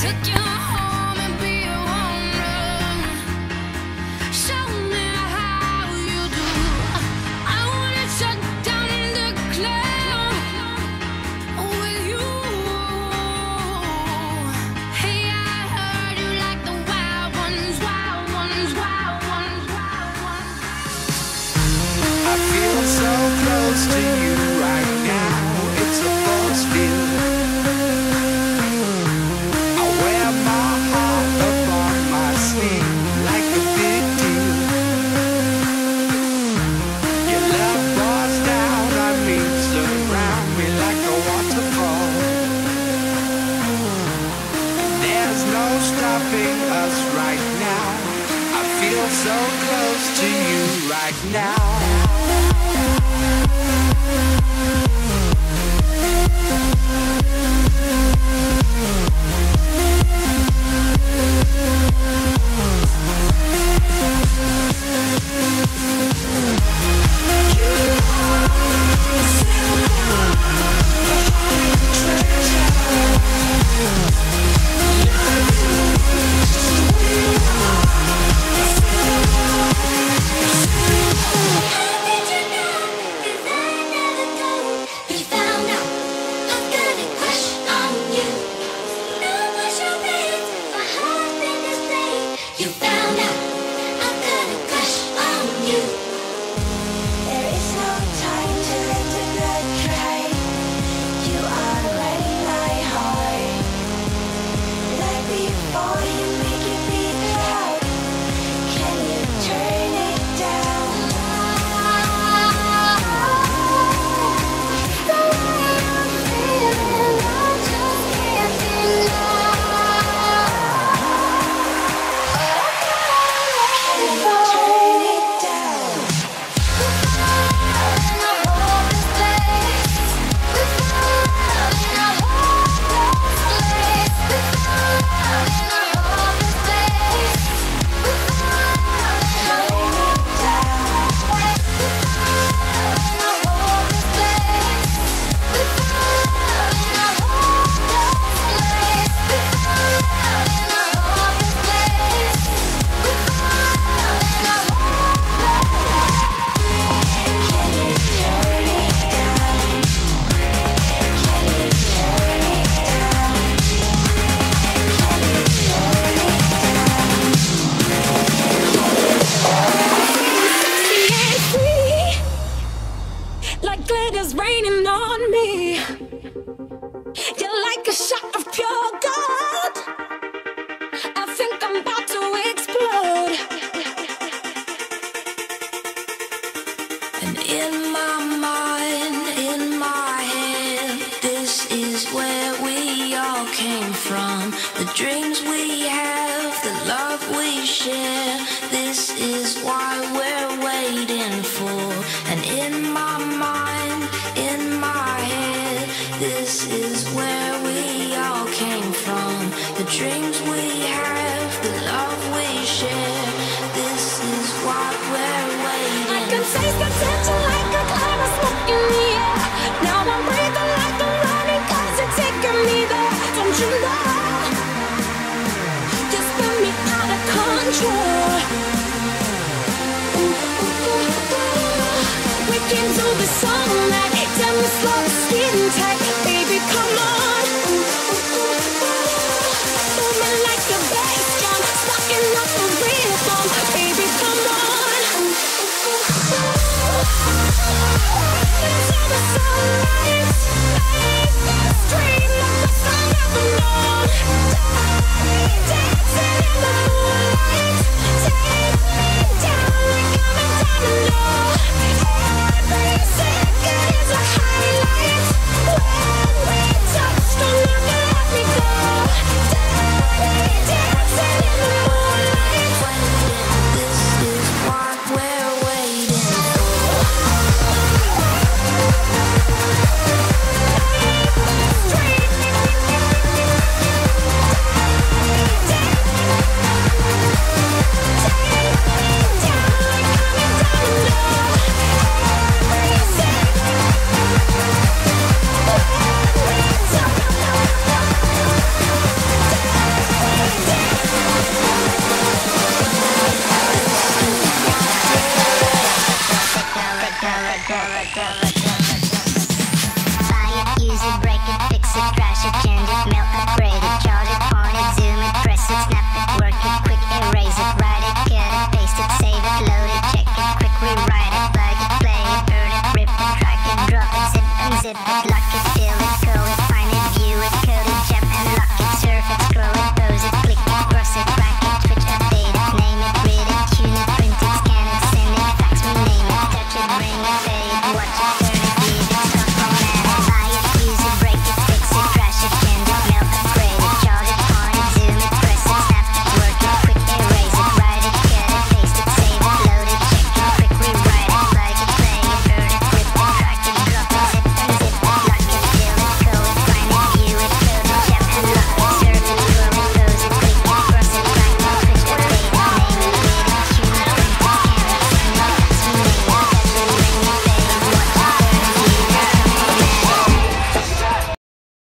Took you home and be a woman. Show me how you do. I wanna shut down the club with you. Hey, I heard you like the wild ones, wild ones, wild ones, wild ones. I feel so close to you right now. It's a force field. I wear my heart up on my sleeve like a big deal. Your love pours down on me, surround me like a waterfall. There's no stopping us right now. I feel so close to you right now. Like glitter's raining on me. You're like a shot of pure gold. I think I'm about to explode. And in my mind, in my head, this is where we all came from. The dreams we have, the love we share. This is why we're waiting for. And in my mind, in my head, this is where we all came from. The dreams we